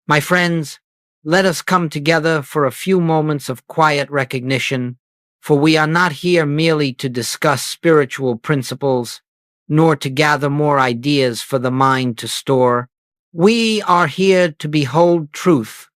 My friends, let us come together for a few moments of quiet recognition, for we are not here merely to discuss spiritual principles, nor to gather more ideas for the mind to store. We are here to behold truth,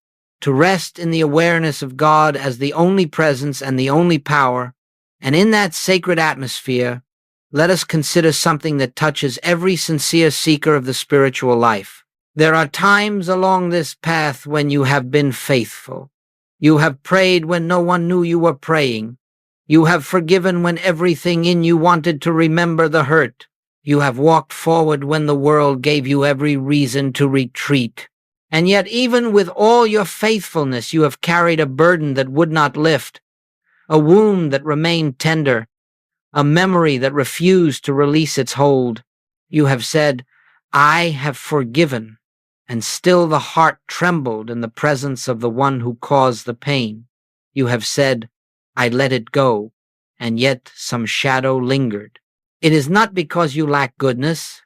to rest in the awareness of God as the only presence and the only power, and in that sacred atmosphere, let us consider something that touches every sincere seeker of the spiritual life. There are times along this path when you have been faithful. You have prayed when no one knew you were praying. You have forgiven when everything in you wanted to remember the hurt. You have walked forward when the world gave you every reason to retreat. And yet even with all your faithfulness, you have carried a burden that would not lift, a wound that remained tender, a memory that refused to release its hold. You have said, "I have forgiven," and still the heart trembled in the presence of the one who caused the pain. You have said, "I let it go," and yet some shadow lingered. It is not because you lack goodness.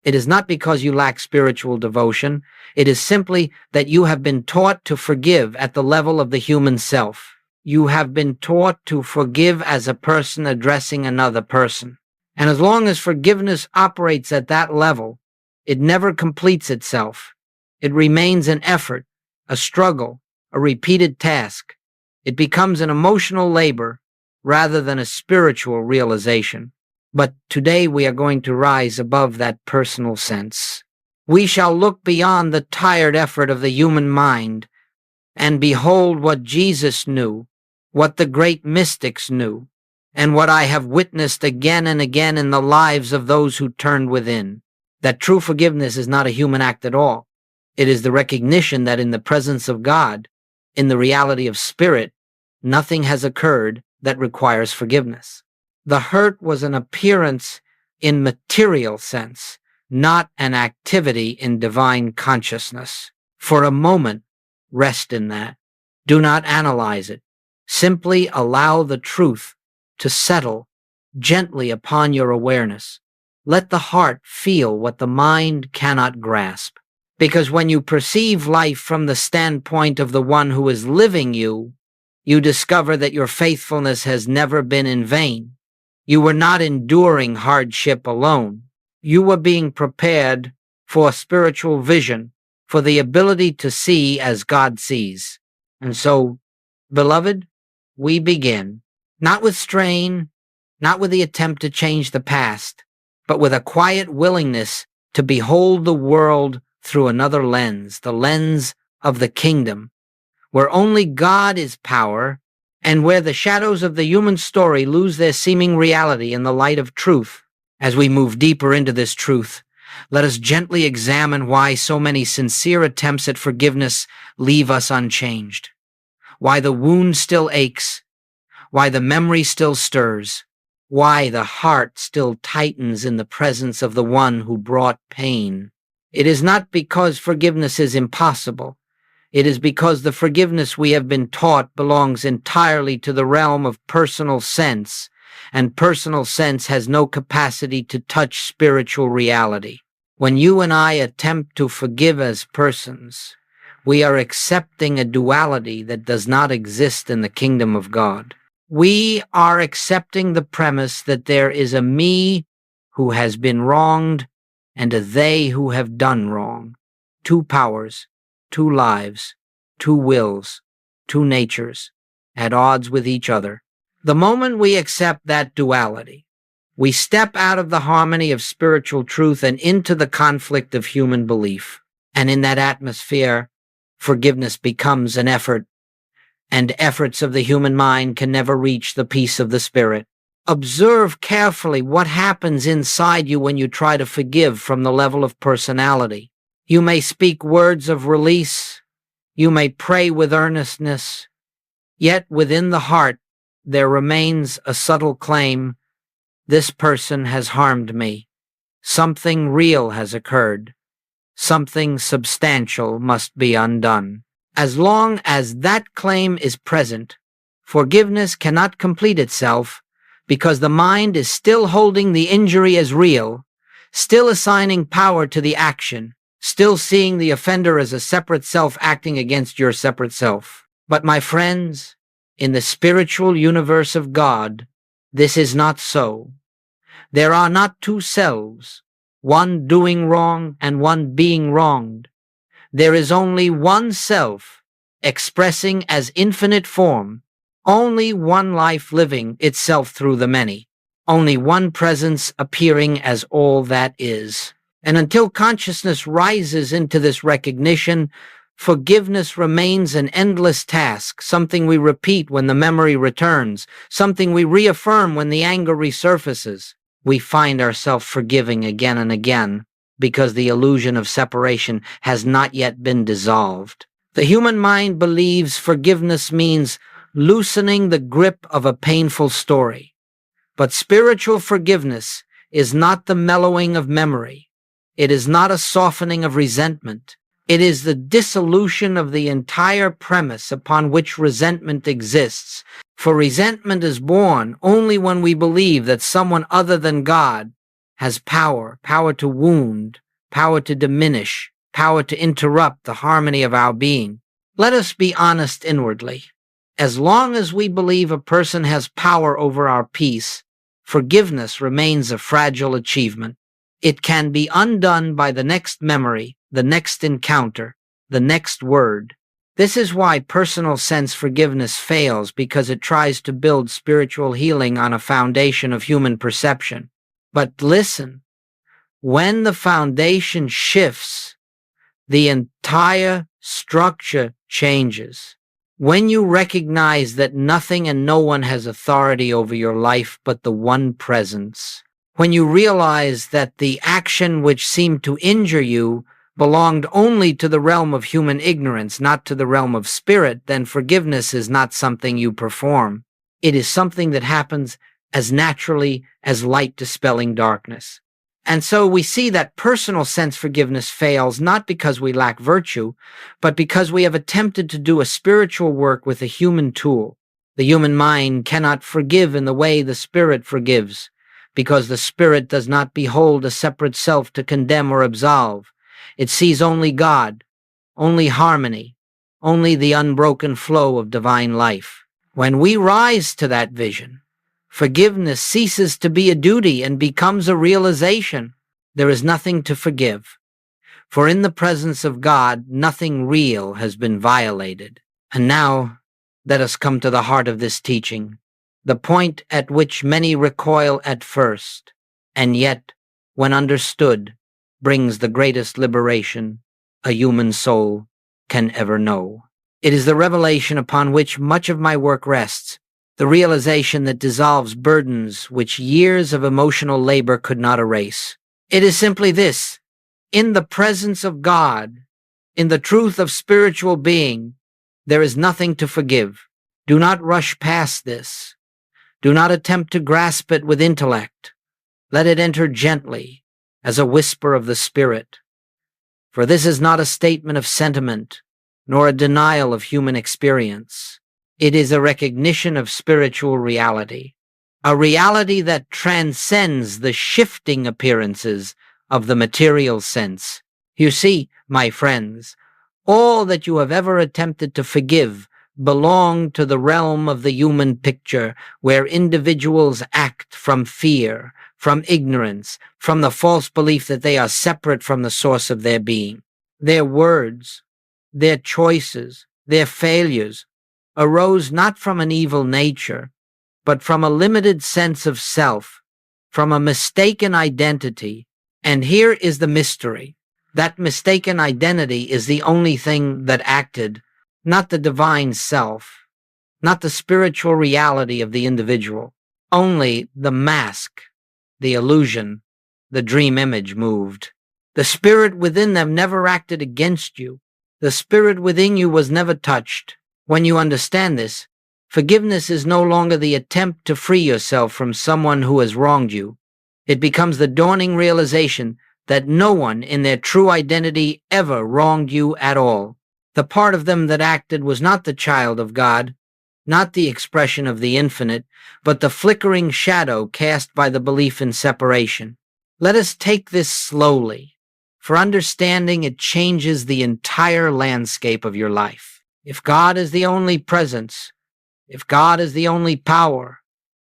It is not because you lack spiritual devotion. It is simply that you have been taught to forgive at the level of the human self. You have been taught to forgive as a person addressing another person. And as long as forgiveness operates at that level, it never completes itself. It remains an effort, a struggle, a repeated task. It becomes an emotional labor rather than a spiritual realization. But today we are going to rise above that personal sense. We shall look beyond the tired effort of the human mind and behold what Jesus knew, what the great mystics knew, and what I have witnessed again and again in the lives of those who turned within. That true forgiveness is not a human act at all. It is the recognition that in the presence of God, in the reality of spirit, nothing has occurred that requires forgiveness. The hurt was an appearance in material sense, not an activity in divine consciousness. For a moment, rest in that. Do not analyze it. Simply allow the truth to settle gently upon your awareness. Let the heart feel what the mind cannot grasp. Because when you perceive life from the standpoint of the one who is living you, you discover that your faithfulness has never been in vain. You were not enduring hardship alone. You were being prepared for spiritual vision, for the ability to see as God sees. And so, beloved, we begin, not with strain, not with the attempt to change the past, but with a quiet willingness to behold the world through another lens, the lens of the kingdom, where only God is power, and where the shadows of the human story lose their seeming reality in the light of truth. As we move deeper into this truth, let us gently examine why so many sincere attempts at forgiveness leave us unchanged, why the wound still aches, why the memory still stirs, why the heart still tightens in the presence of the one who brought pain. It is not because forgiveness is impossible. It is because the forgiveness we have been taught belongs entirely to the realm of personal sense, and personal sense has no capacity to touch spiritual reality. When you and I attempt to forgive as persons, we are accepting a duality that does not exist in the kingdom of God. We are accepting the premise that there is a me who has been wronged and a they who have done wrong. Two powers, two lives, two wills, two natures, at odds with each other. The moment we accept that duality, we step out of the harmony of spiritual truth and into the conflict of human belief. And in that atmosphere, forgiveness becomes an effort, and efforts of the human mind can never reach the peace of the spirit. Observe carefully what happens inside you when you try to forgive from the level of personality. You may speak words of release. You may pray with earnestness. Yet within the heart, there remains a subtle claim, this person has harmed me. Something real has occurred. Something substantial must be undone. As long as that claim is present, forgiveness cannot complete itself because the mind is still holding the injury as real, still assigning power to the action, still seeing the offender as a separate self acting against your separate self. But my friends, in the spiritual universe of God, this is not so. There are not two selves, one doing wrong and one being wronged. There is only one self, expressing as infinite form, only one life living itself through the many, only one presence appearing as all that is. And until consciousness rises into this recognition, forgiveness remains an endless task, something we repeat when the memory returns, something we reaffirm when the anger resurfaces. We find ourselves forgiving again and again because the illusion of separation has not yet been dissolved. The human mind believes forgiveness means loosening the grip of a painful story. But spiritual forgiveness is not the mellowing of memory. It is not a softening of resentment. It is the dissolution of the entire premise upon which resentment exists. For resentment is born only when we believe that someone other than God has power to wound, power to diminish, power to interrupt the harmony of our being. Let us be honest inwardly. As long as we believe a person has power over our peace, forgiveness remains a fragile achievement. It can be undone by the next memory, the next encounter, the next word. This is why personal sense forgiveness fails, because it tries to build spiritual healing on a foundation of human perception. But listen, when the foundation shifts, the entire structure changes. When you recognize that nothing and no one has authority over your life but the one presence, when you realize that the action which seemed to injure you belonged only to the realm of human ignorance, not to the realm of spirit, then forgiveness is not something you perform. It is something that happens as naturally as light dispelling darkness. And so we see that personal sense forgiveness fails not because we lack virtue, but because we have attempted to do a spiritual work with a human tool. The human mind cannot forgive in the way the spirit forgives, because the spirit does not behold a separate self to condemn or absolve. It sees only God, only harmony, only the unbroken flow of divine life. When we rise to that vision, forgiveness ceases to be a duty and becomes a realization. There is nothing to forgive, for in the presence of God, nothing real has been violated. And now, let us come to the heart of this teaching, the point at which many recoil at first, and yet, when understood, brings the greatest liberation a human soul can ever know. It is the revelation upon which much of my work rests, the realization that dissolves burdens which years of emotional labor could not erase. It is simply this: in the presence of God, in the truth of spiritual being, there is nothing to forgive. Do not rush past this. Do not attempt to grasp it with intellect. Let it enter gently, as a whisper of the Spirit. For this is not a statement of sentiment, nor a denial of human experience. It is a recognition of spiritual reality, a reality that transcends the shifting appearances of the material sense. You see, my friends, all that you have ever attempted to forgive belong to the realm of the human picture, where individuals act from fear, from ignorance, from the false belief that they are separate from the source of their being. Their words, their choices, their failures arose not from an evil nature, but from a limited sense of self, from a mistaken identity. And here is the mystery. That mistaken identity is the only thing that acted, not the divine self, not the spiritual reality of the individual. Only the mask, the illusion, the dream image moved. The spirit within them never acted against you. The spirit within you was never touched. When you understand this, forgiveness is no longer the attempt to free yourself from someone who has wronged you. It becomes the dawning realization that no one in their true identity ever wronged you at all. The part of them that acted was not the child of God, not the expression of the infinite, but the flickering shadow cast by the belief in separation. Let us take this slowly, For understanding, it changes the entire landscape of your life. If God is the only presence, if God is the only power,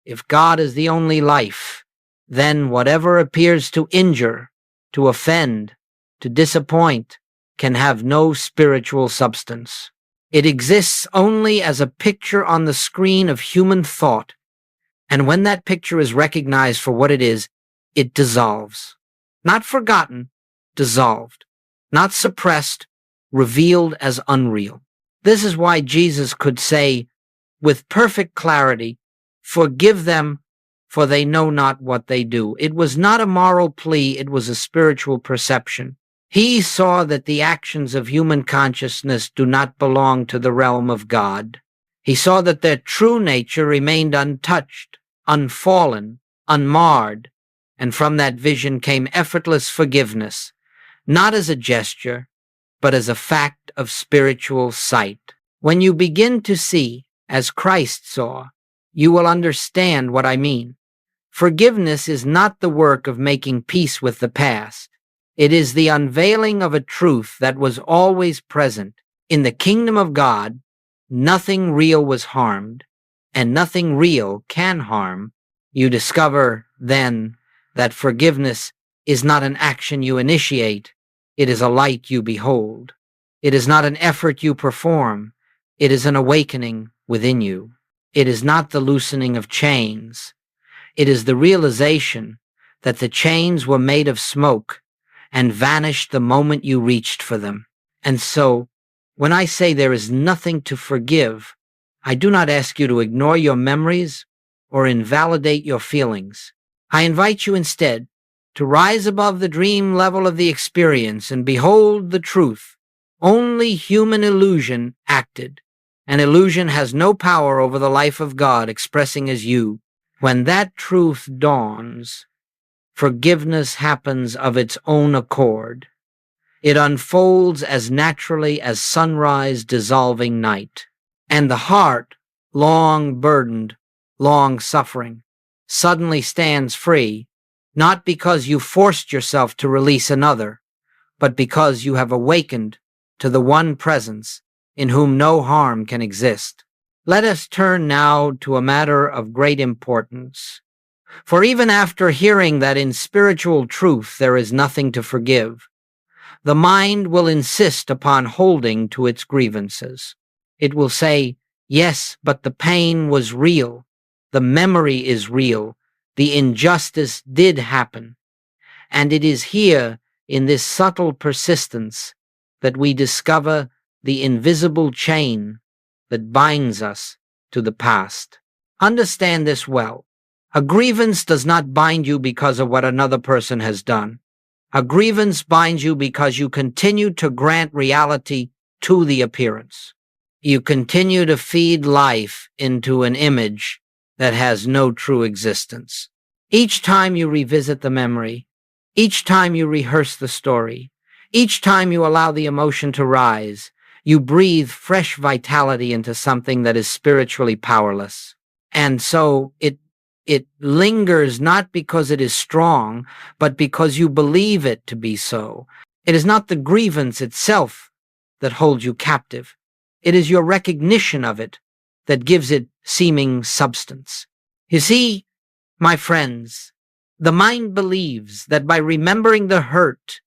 if God is the only life, then whatever appears to injure, to offend, to disappoint, can have no spiritual substance. It exists only as a picture on the screen of human thought, and when that picture is recognized for what it is, it dissolves. Not forgotten, dissolved. Not suppressed, revealed as unreal. This is why Jesus could say, with perfect clarity, "Forgive them, for they know not what they do." It was not a moral plea, it was a spiritual perception. He saw that the actions of human consciousness do not belong to the realm of God. He saw that their true nature remained untouched, unfallen, unmarred, and from that vision came effortless forgiveness, not as a gesture, but as a fact of spiritual sight. When you begin to see, as Christ saw, you will understand what I mean. Forgiveness is not the work of making peace with the past. It is the unveiling of a truth that was always present. In the kingdom of God, nothing real was harmed, and nothing real can harm. You discover, then, that forgiveness is not an action you initiate, it is a light you behold. It is not an effort you perform, it is an awakening within you. It is not the loosening of chains, it is the realization that the chains were made of smoke and vanished the moment you reached for them. And so, when I say there is nothing to forgive, I do not ask you to ignore your memories or invalidate your feelings. I invite you instead to rise above the dream level of the experience and behold the truth. Only human illusion acted, and illusion has no power over the life of God expressing as you. When that truth dawns, forgiveness happens of its own accord. It unfolds as naturally as sunrise dissolving night. And the heart, long burdened, long suffering, suddenly stands free, not because you forced yourself to release another, but because you have awakened to the one presence in whom no harm can exist. Let us turn now to a matter of great importance. For even after hearing that in spiritual truth there is nothing to forgive, the mind will insist upon holding to its grievances. It will say, yes, but the pain was real, the memory is real, the injustice did happen. And it is here, in this subtle persistence, that we discover the invisible chain that binds us to the past. Understand this well. A grievance does not bind you because of what another person has done. A grievance binds you because you continue to grant reality to the appearance. You continue to feed life into an image that has no true existence. Each time you revisit the memory, each time you rehearse the story, each time you allow the emotion to rise, you breathe fresh vitality into something that is spiritually powerless. And so it lingers not because it is strong, but because you believe it to be so. It is not the grievance itself that holds you captive. It is your recognition of it that gives it seeming substance. You see, my friends, the mind believes that by remembering the hurt,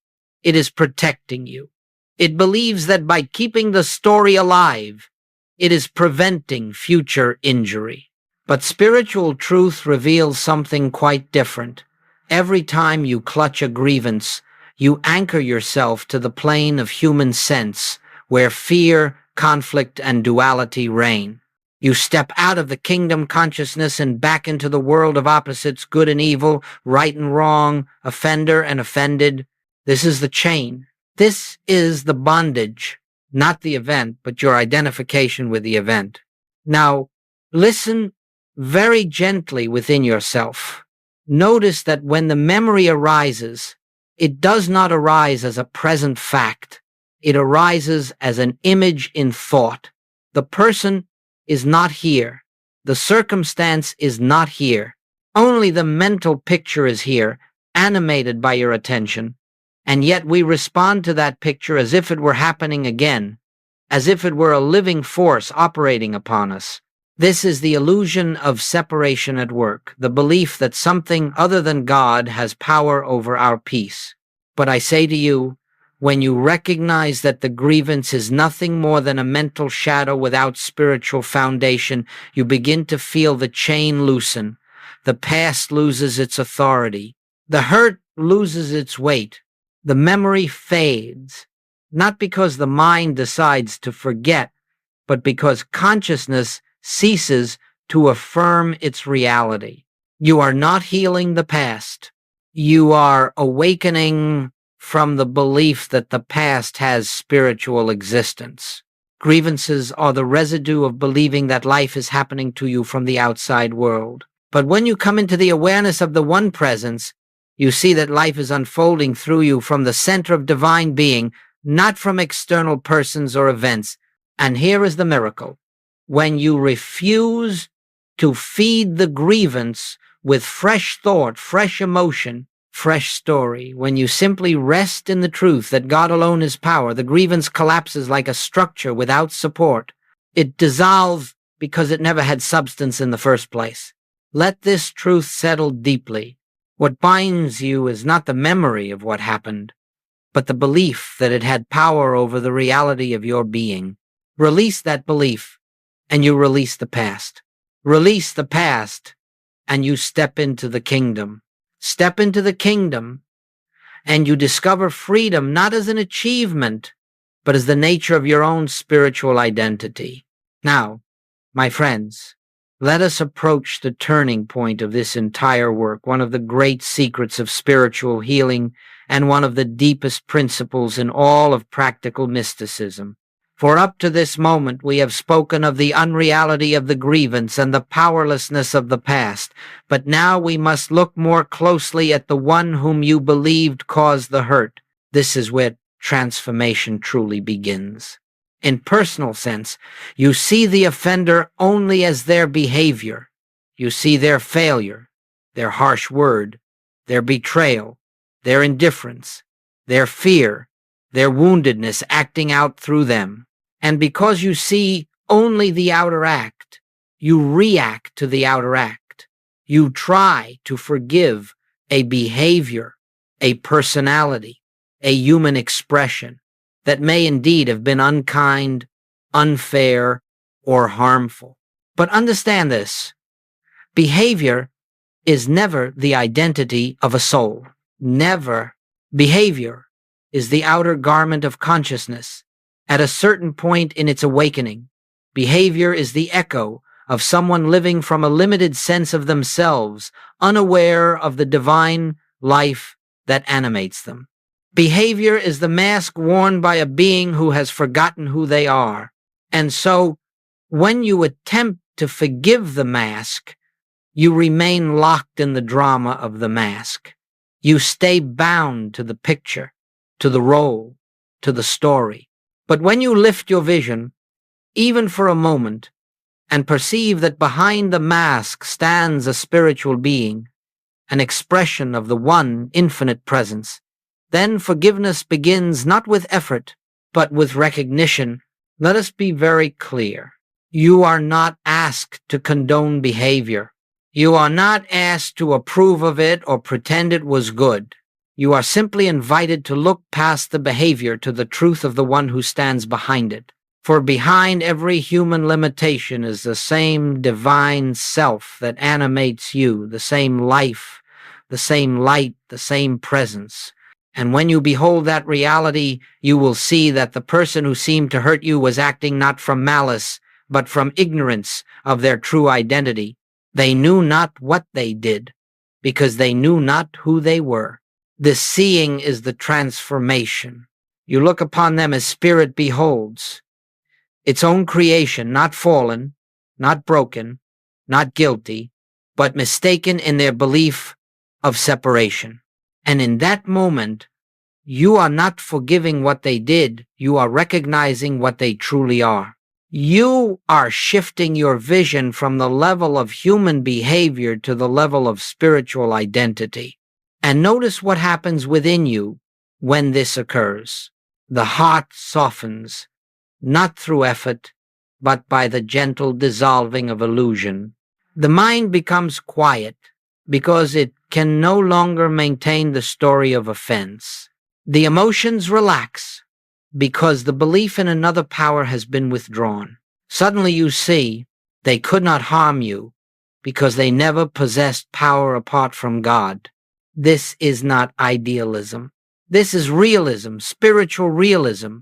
it is protecting you. It believes that by keeping the story alive, it is preventing future injury. But spiritual truth reveals something quite different. Every time you clutch a grievance, you anchor yourself to the plane of human sense, where fear, conflict, and duality reign. You step out of the kingdom consciousness and back into the world of opposites, good and evil, right and wrong, offender and offended. This is the chain. This is the bondage, not the event, but your identification with the event. Now, listen very gently within yourself. Notice that when the memory arises, it does not arise as a present fact. It arises as an image in thought. The person is not here. The circumstance is not here. Only the mental picture is here, animated by your attention. And yet we respond to that picture as if it were happening again, as if it were a living force operating upon us. This is the illusion of separation at work, the belief that something other than God has power over our peace. But I say to you, when you recognize that the grievance is nothing more than a mental shadow without spiritual foundation, you begin to feel the chain loosen. The past loses its authority. The hurt loses its weight. The memory fades, not because the mind decides to forget, but because consciousness ceases to affirm its reality. You are not healing the past. You are awakening from the belief that the past has spiritual existence. Grievances are the residue of believing that life is happening to you from the outside world. But when you come into the awareness of the one presence, you see that life is unfolding through you from the center of divine being, not from external persons or events. And here is the miracle. When you refuse to feed the grievance with fresh thought, fresh emotion, fresh story, when you simply rest in the truth that God alone is power, the grievance collapses like a structure without support. It dissolves because it never had substance in the first place. Let this truth settle deeply. What binds you is not the memory of what happened, but the belief that it had power over the reality of your being. Release that belief, and you release the past. Release the past, and you step into the kingdom. Step into the kingdom, and you discover freedom not as an achievement, but as the nature of your own spiritual identity. Now, my friends, let us approach the turning point of this entire work, one of the great secrets of spiritual healing and one of the deepest principles in all of practical mysticism. For up to this moment we have spoken of the unreality of the grievance and the powerlessness of the past, but now we must look more closely at the one whom you believed caused the hurt. This is where transformation truly begins. In personal sense, you see the offender only as their behavior. You see their failure, their harsh word, their betrayal, their indifference, their fear, their woundedness acting out through them. And because you see only the outer act, you react to the outer act. You try to forgive a behavior, a personality, a human expression that may indeed have been unkind, unfair, or harmful. But understand this, behavior is never the identity of a soul. Never. Behavior is the outer garment of consciousness. At a certain point in its awakening, behavior is the echo of someone living from a limited sense of themselves, unaware of the divine life that animates them. Behavior is the mask worn by a being who has forgotten who they are. And so, when you attempt to forgive the mask, you remain locked in the drama of the mask. You stay bound to the picture, to the role, to the story. But when you lift your vision, even for a moment, and perceive that behind the mask stands a spiritual being, an expression of the one infinite presence, then forgiveness begins not with effort, but with recognition. Let us be very clear. You are not asked to condone behavior. You are not asked to approve of it or pretend it was good. You are simply invited to look past the behavior to the truth of the one who stands behind it. For behind every human limitation is the same divine self that animates you, the same life, the same light, the same presence. And when you behold that reality, you will see that the person who seemed to hurt you was acting not from malice, but from ignorance of their true identity. They knew not what they did, because they knew not who they were. This seeing is the transformation. You look upon them as spirit beholds, its own creation, not fallen, not broken, not guilty, but mistaken in their belief of separation. And in that moment, you are not forgiving what they did, you are recognizing what they truly are. You are shifting your vision from the level of human behavior to the level of spiritual identity. And notice what happens within you when this occurs. The heart softens, not through effort, but by the gentle dissolving of illusion. The mind becomes quiet because it can no longer maintain the story of offense. The emotions relax because the belief in another power has been withdrawn. Suddenly you see they could not harm you because they never possessed power apart from God. This is not idealism. This is realism, spiritual realism,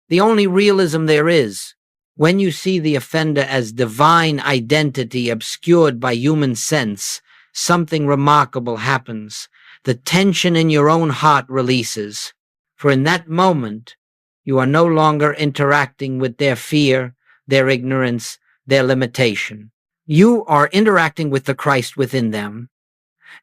the only realism there is. When you see the offender as divine identity obscured by human sense, something remarkable happens. The tension in your own heart releases. For in that moment, you are no longer interacting with their fear, their ignorance, their limitation. You are interacting with the Christ within them,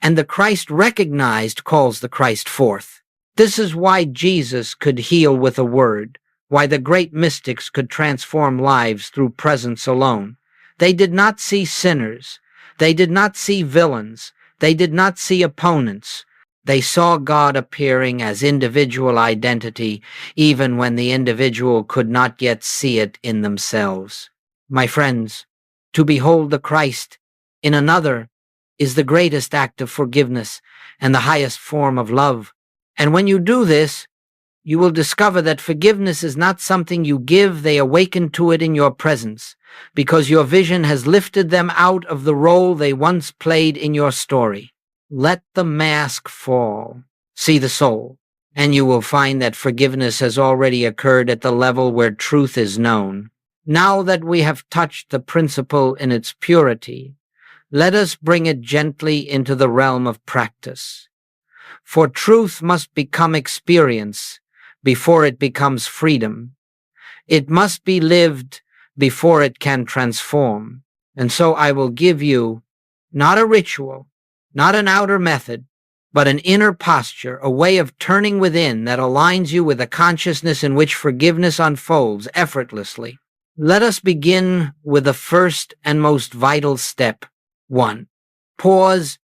and the Christ recognized calls the Christ forth. This is why Jesus could heal with a word, why the great mystics could transform lives through presence alone. They did not see sinners. They did not see villains. They did not see opponents. They saw God appearing as individual identity, even when the individual could not yet see it in themselves. My friends, to behold the Christ in another is the greatest act of forgiveness and the highest form of love. And when you do this, you will discover that forgiveness is not something you give, they awaken to it in your presence, because your vision has lifted them out of the role they once played in your story. Let the mask fall. See the soul, and you will find that forgiveness has already occurred at the level where truth is known. Now that we have touched the principle in its purity, let us bring it gently into the realm of practice. For truth must become experience before it becomes freedom. It must be lived before it can transform. And so I will give you not a ritual, not an outer method, but an inner posture, a way of turning within that aligns you with a consciousness in which forgiveness unfolds effortlessly. Let us begin with the first and most vital step. 1. Pause,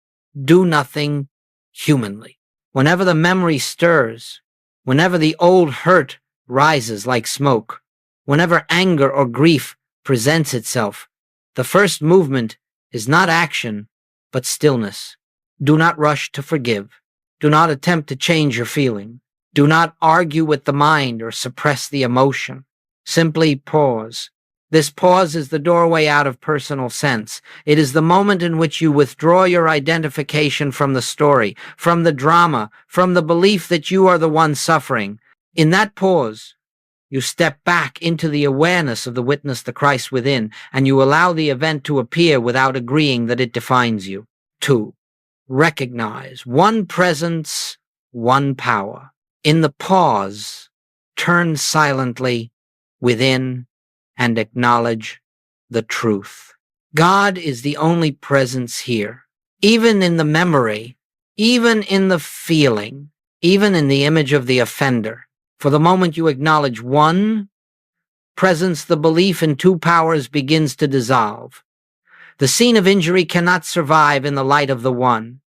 do nothing humanly. Whenever the memory stirs, whenever the old hurt rises like smoke, whenever anger or grief presents itself, the first movement is not action, but stillness. Do not rush to forgive. Do not attempt to change your feeling. Do not argue with the mind or suppress the emotion. Simply pause. This pause is the doorway out of personal sense. It is the moment in which you withdraw your identification from the story, from the drama, from the belief that you are the one suffering. In that pause, you step back into the awareness of the witness, the Christ within, and you allow the event to appear without agreeing that it defines you. 2. Recognize one presence, one power. In the pause, turn silently within and acknowledge the truth. God is the only presence here, even in the memory, even in the feeling, even in the image of the offender. For the moment you acknowledge one presence, the belief in two powers begins to dissolve. The scene of injury cannot survive in the light of the one.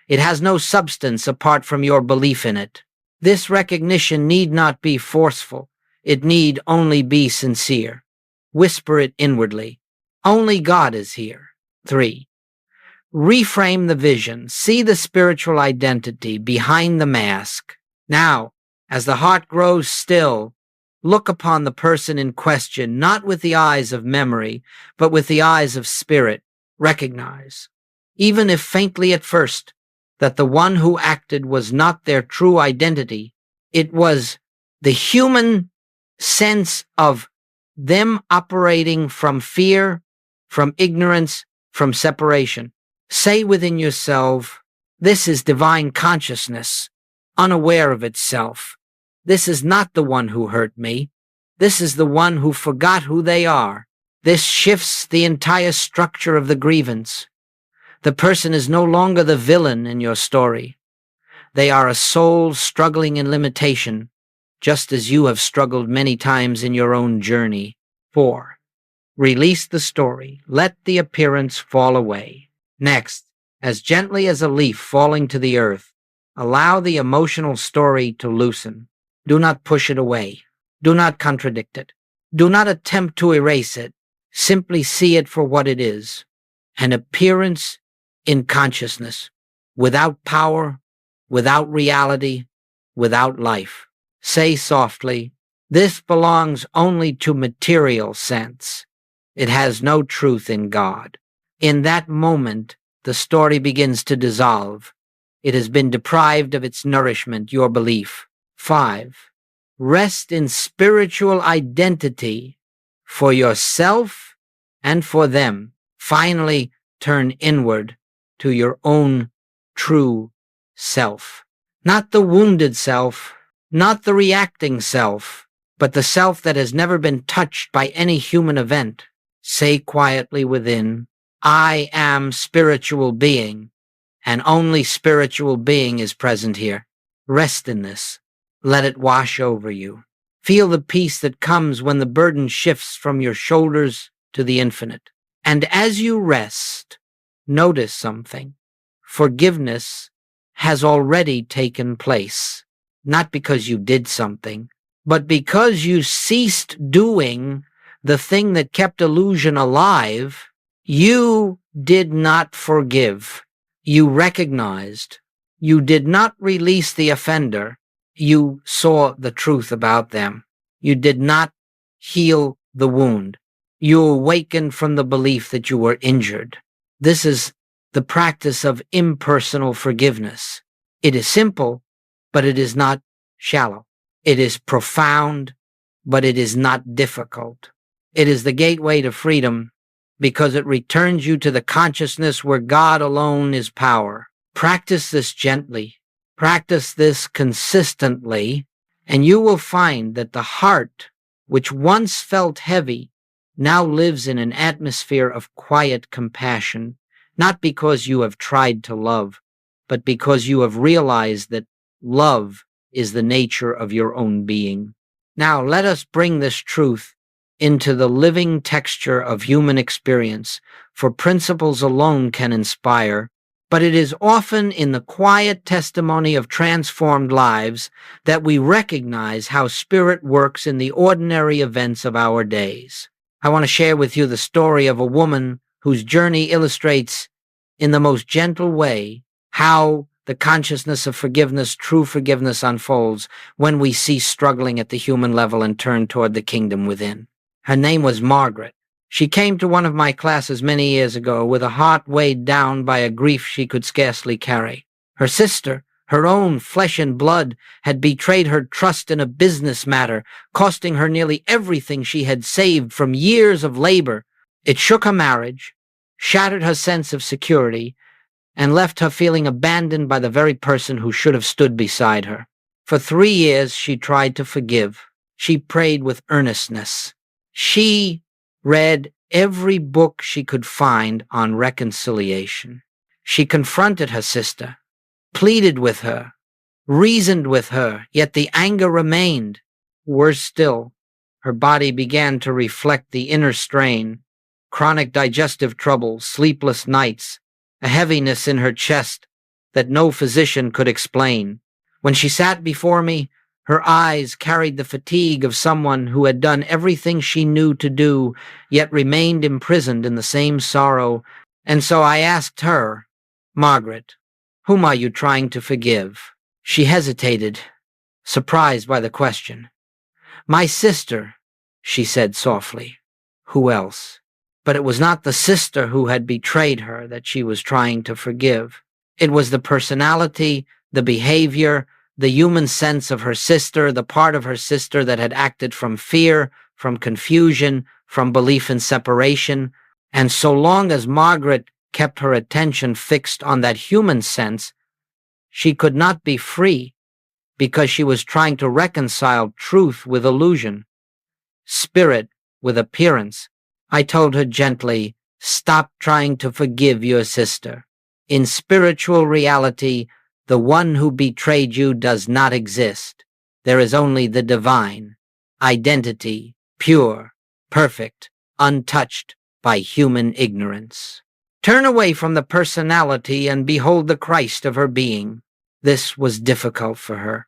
It has no substance apart from your belief in it. This recognition need not be forceful. It need only be sincere. Whisper it inwardly. Only God is here. 3. Reframe the vision. See the spiritual identity behind the mask. Now, as the heart grows still, look upon the person in question, not with the eyes of memory, but with the eyes of spirit. Recognize, even if faintly at first, that the one who acted was not their true identity. It was the human sense of them operating from fear, from ignorance, from separation. Say within yourself, this is divine consciousness, unaware of itself. This is not the one who hurt me. This is the one who forgot who they are. This shifts the entire structure of the grievance. The person is no longer the villain in your story. They are a soul struggling in limitation, just as you have struggled many times in your own journey. 4. Release the story. Let the appearance fall away. Next, as gently as a leaf falling to the earth, Allow the emotional story to loosen. Do not push it away. Do not contradict it. Do not attempt to erase it. Simply see it for what it is, an appearance in consciousness, without power, without reality, without life. Say softly, "This belongs only to material sense. It has no truth in God." In that moment, the story begins to dissolve. It has been deprived of its nourishment, your belief. 5. Rest in spiritual identity for yourself and for them. Finally, turn inward to your own true self. Not the wounded self, not the reacting self, but the self that has never been touched by any human event. Say quietly within, "I am spiritual being, and only spiritual being is present here." Rest in this. Let it wash over you. Feel the peace that comes when the burden shifts from your shoulders to the infinite. And as you rest, notice something. Forgiveness has already taken place, not because you did something, but because you ceased doing the thing that kept illusion alive. You did not forgive. You recognized. You did not release the offender. You saw the truth about them. You did not heal the wound. You awakened from the belief that you were injured. This is the practice of impersonal forgiveness. It is simple, but it is not shallow. It is profound, but it is not difficult. It is the gateway to freedom because it returns you to the consciousness where God alone is power. Practice this gently. Practice this consistently, and you will find that the heart, which once felt heavy, now lives in an atmosphere of quiet compassion, not because you have tried to love, but because you have realized that love is the nature of your own being. Now let us bring this truth into the living texture of human experience, for principles alone can inspire, but it is often in the quiet testimony of transformed lives that we recognize how spirit works in the ordinary events of our days. I want to share with you the story of a woman whose journey illustrates in the most gentle way how the consciousness of forgiveness, true forgiveness, unfolds when we cease struggling at the human level and turn toward the kingdom within. Her name was Margaret. She came to one of my classes many years ago with a heart weighed down by a grief she could scarcely carry. Her sister, her own flesh and blood, had betrayed her trust in a business matter, costing her nearly everything she had saved from years of labor. It shook her marriage, shattered her sense of security, and left her feeling abandoned by the very person who should have stood beside her. For 3 years she tried to forgive. She prayed with earnestness. She read every book she could find on reconciliation. She confronted her sister, pleaded with her, reasoned with her, yet the anger remained. Worse still, her body began to reflect the inner strain, chronic digestive trouble, sleepless nights, a heaviness in her chest that no physician could explain. When she sat before me, her eyes carried the fatigue of someone who had done everything she knew to do, yet remained imprisoned in the same sorrow. And so I asked her, "Margaret, whom are you trying to forgive?" She hesitated, surprised by the question. "My sister," she said softly. Who else? But it was not the sister who had betrayed her that she was trying to forgive. It was the personality, the behavior, the human sense of her sister, the part of her sister that had acted from fear, from confusion, from belief in separation. And so long as Margaret kept her attention fixed on that human sense, she could not be free because she was trying to reconcile truth with illusion, spirit with appearance. I told her gently, "Stop trying to forgive your sister. In spiritual reality, the one who betrayed you does not exist. There is only the divine, identity, pure, perfect, untouched by human ignorance. Turn away from the personality and behold the Christ of her being. This was difficult for her.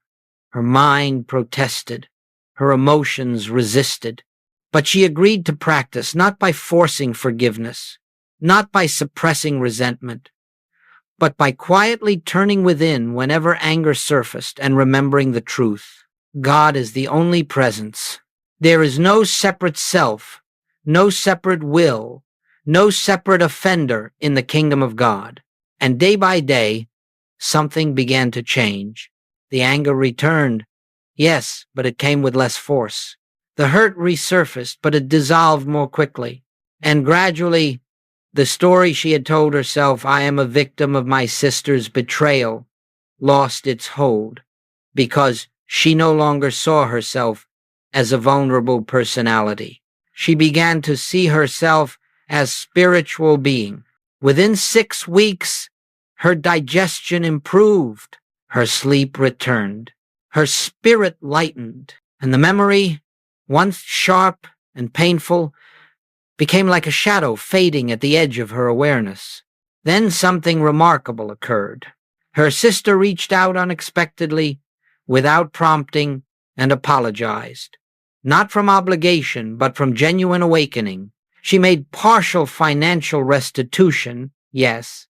Her mind protested. Her emotions resisted. But she agreed to practice, not by forcing forgiveness, not by suppressing resentment, but by quietly turning within whenever anger surfaced and remembering the truth. God is the only presence. There is no separate self, no separate will, no separate offender in the kingdom of God. And day by day, something began to change. The anger returned, yes, but it came with less force. The hurt resurfaced, but it dissolved more quickly. And gradually, the story she had told herself, I am a victim of my sister's betrayal, lost its hold, because she no longer saw herself as a vulnerable personality. She began to see herself as spiritual being. Within 6 weeks, her digestion improved, her sleep returned, her spirit lightened, and the memory, once sharp and painful, became like a shadow fading at the edge of her awareness. Then something remarkable occurred. Her sister reached out unexpectedly, without prompting, and apologized. Not from obligation, but from genuine awakening. She made partial financial restitution, yes,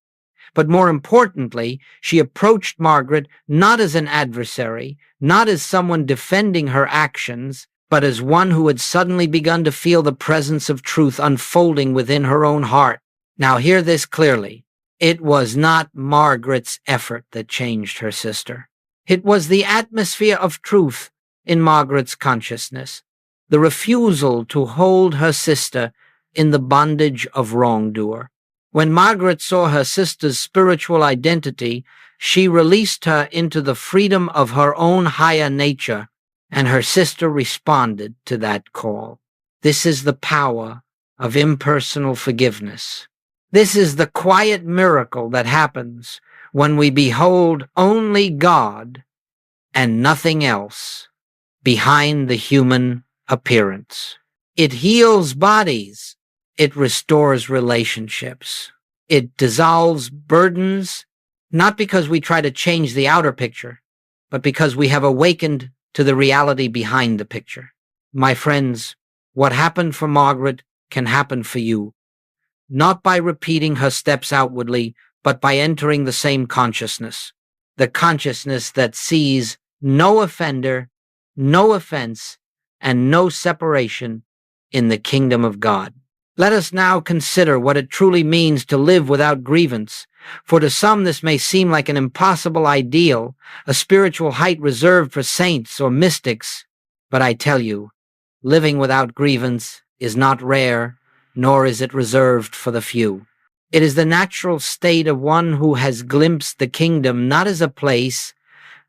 but more importantly, she approached Margaret not as an adversary, not as someone defending her actions, but as one who had suddenly begun to feel the presence of truth unfolding within her own heart. Now hear this clearly. It was not Margaret's effort that changed her sister. It was the atmosphere of truth in Margaret's consciousness, the refusal to hold her sister in the bondage of wrongdoer. When Margaret saw her sister's spiritual identity, she released her into the freedom of her own higher nature, and her sister responded to that call. This is the power of impersonal forgiveness. This is the quiet miracle that happens when we behold only God and nothing else behind the human appearance. It heals bodies. It restores relationships. It dissolves burdens, not because we try to change the outer picture, but because we have awakened to the reality behind the picture. My friends, what happened for Margaret can happen for you, not by repeating her steps outwardly, but by entering the same consciousness, the consciousness that sees no offender, no offense, and no separation in the kingdom of God. Let us now consider what it truly means to live without grievance, for to some this may seem like an impossible ideal, a spiritual height reserved for saints or mystics. But I tell you, living without grievance is not rare, nor is it reserved for the few. It is the natural state of one who has glimpsed the kingdom not as a place,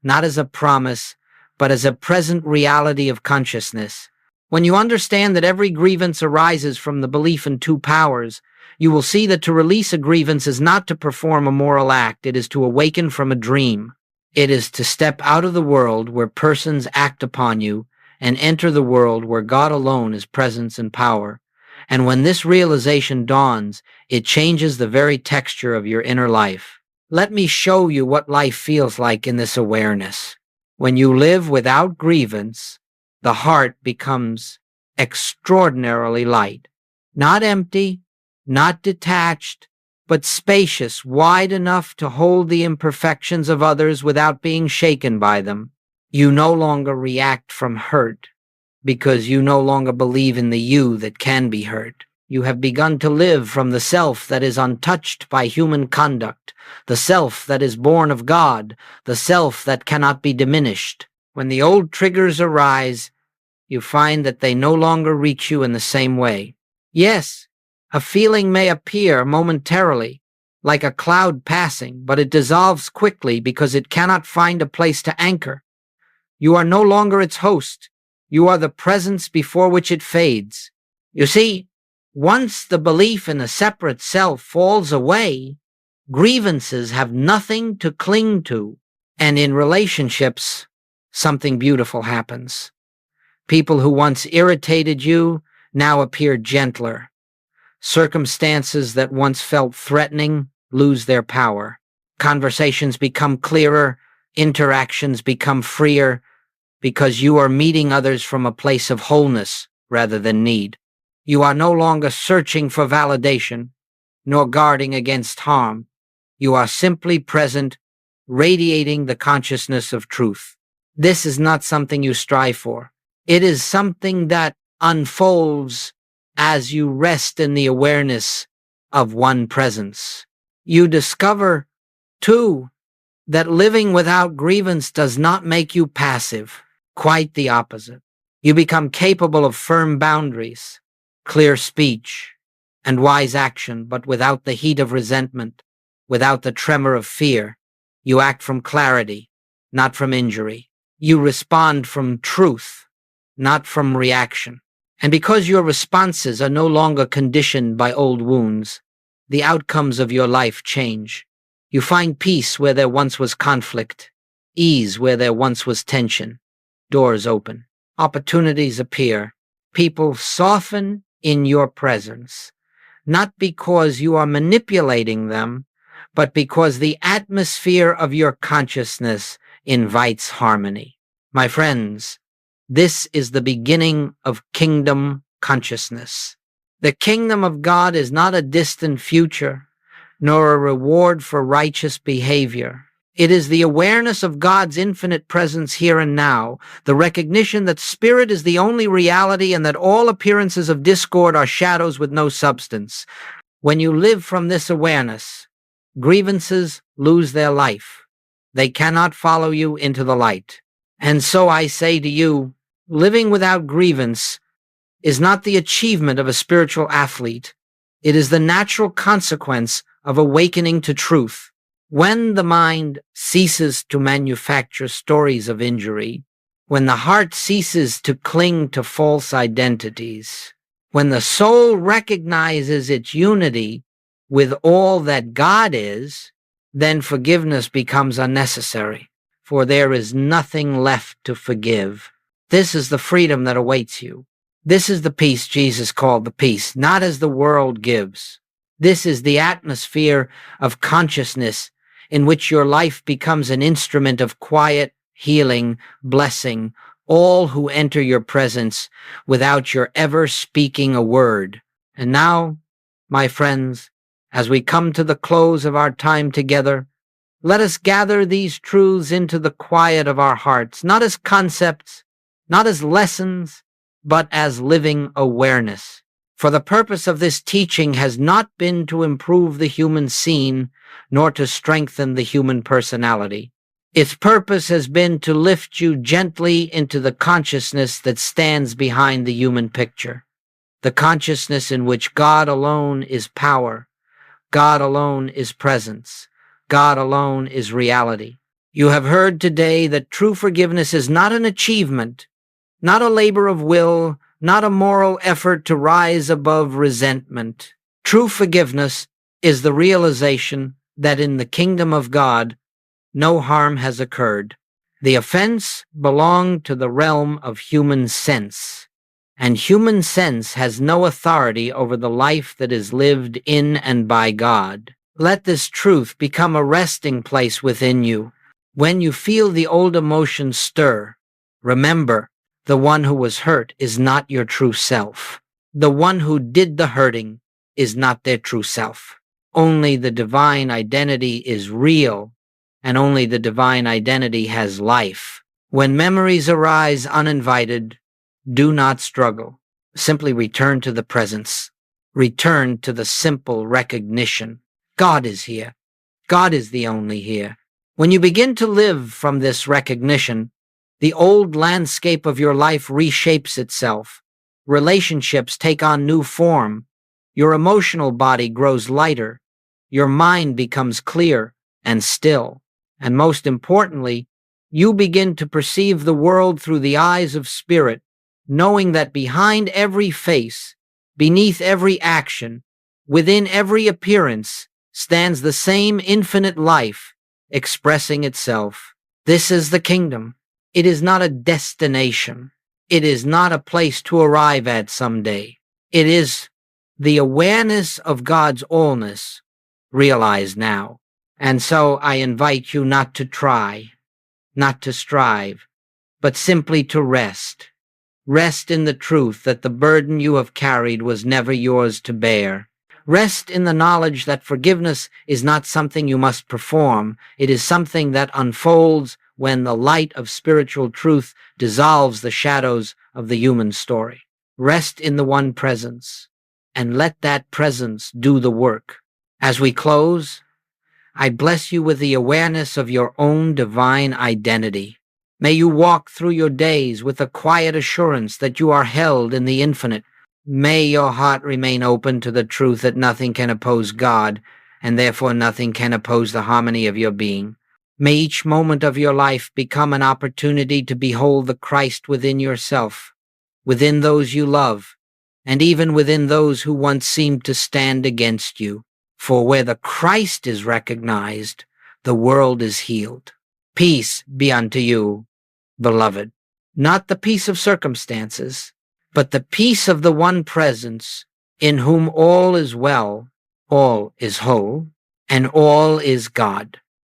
not as a promise, but as a present reality of consciousness. When you understand that every grievance arises from the belief in two powers, you will see that to release a grievance is not to perform a moral act, it is to awaken from a dream. It is to step out of the world where persons act upon you and enter the world where God alone is presence and power. And when this realization dawns, it changes the very texture of your inner life. Let me show you what life feels like in this awareness. When you live without grievance, the heart becomes extraordinarily light, not empty, not detached, but spacious, wide enough to hold the imperfections of others without being shaken by them. You no longer react from hurt, because you no longer believe in the you that can be hurt. You have begun to live from the self that is untouched by human conduct, the self that is born of God, the self that cannot be diminished. When the old triggers arise, you find that they no longer reach you in the same way. Yes, a feeling may appear momentarily, like a cloud passing, but it dissolves quickly because it cannot find a place to anchor. You are no longer its host. You are the presence before which it fades. You see, once the belief in a separate self falls away, grievances have nothing to cling to. And in relationships, something beautiful happens. People who once irritated you now appear gentler. Circumstances that once felt threatening lose their power. Conversations become clearer, Interactions become freer because you are meeting others from a place of wholeness rather than need. You are no longer searching for validation, nor guarding against harm. You are simply present, radiating the consciousness of truth. This is not something you strive for. It is something that unfolds as you rest in the awareness of one presence. You discover, too, that living without grievance does not make you passive. Quite the opposite. You become capable of firm boundaries, clear speech, and wise action, but without the heat of resentment, without the tremor of fear. You act from clarity, not from injury. You respond from truth, not from reaction. And because your responses are no longer conditioned by old wounds, the outcomes of your life change. You find peace where there once was conflict, ease where there once was tension. Doors open, opportunities appear, people soften in your presence, not because you are manipulating them, but because the atmosphere of your consciousness invites harmony. My friends, this is the beginning of kingdom consciousness. The kingdom of God is not a distant future, nor a reward for righteous behavior. It is the awareness of God's infinite presence here and now, the recognition that spirit is the only reality and that all appearances of discord are shadows with no substance. When you live from this awareness, grievances lose their life. They cannot follow you into the light. And so I say to you, living without grievance is not the achievement of a spiritual athlete. It is the natural consequence of awakening to truth. When the mind ceases to manufacture stories of injury, when the heart ceases to cling to false identities, when the soul recognizes its unity with all that God is, then forgiveness becomes unnecessary, for there is nothing left to forgive. This is the freedom that awaits you. This is the peace Jesus called the peace, not as the world gives. This is the atmosphere of consciousness in which your life becomes an instrument of quiet, healing, blessing, all who enter your presence without your ever speaking a word. And now, my friends, as we come to the close of our time together, let us gather these truths into the quiet of our hearts, not as concepts, not as lessons, but as living awareness. For the purpose of this teaching has not been to improve the human scene, nor to strengthen the human personality. Its purpose has been to lift you gently into the consciousness that stands behind the human picture, the consciousness in which God alone is power, God alone is presence, God alone is reality. You have heard today that true forgiveness is not an achievement, not a labor of will, not a moral effort to rise above resentment. True forgiveness is the realization that in the kingdom of God, no harm has occurred. The offense belonged to the realm of human sense, and human sense has no authority over the life that is lived in and by God. Let this truth become a resting place within you. When you feel the old emotions stir, remember, the one who was hurt is not your true self. The one who did the hurting is not their true self. Only the divine identity is real, and only the divine identity has life. When memories arise uninvited, do not struggle. Simply return to the presence. Return to the simple recognition. God is here. God is the only here. When you begin to live from this recognition, the old landscape of your life reshapes itself. Relationships take on new form. Your emotional body grows lighter. Your mind becomes clear and still. And most importantly, you begin to perceive the world through the eyes of spirit, knowing that behind every face, beneath every action, within every appearance, stands the same infinite life expressing itself. This is the kingdom. It is not a destination. It is not a place to arrive at someday. It is the awareness of God's allness realized now. And so I invite you not to try, not to strive, but simply to rest. Rest in the truth that the burden you have carried was never yours to bear. Rest in the knowledge that forgiveness is not something you must perform. It is something that unfolds when the light of spiritual truth dissolves the shadows of the human story. Rest in the one presence, and let that presence do the work. As we close, I bless you with the awareness of your own divine identity. May you walk through your days with a quiet assurance that you are held in the infinite. May your heart remain open to the truth that nothing can oppose God, and therefore nothing can oppose the harmony of your being. May each moment of your life become an opportunity to behold the Christ within yourself, within those you love, and even within those who once seemed to stand against you. For where the Christ is recognized, the world is healed. Peace be unto you, beloved. Not the peace of circumstances, but the peace of the one presence in whom all is well, all is whole, and all is God.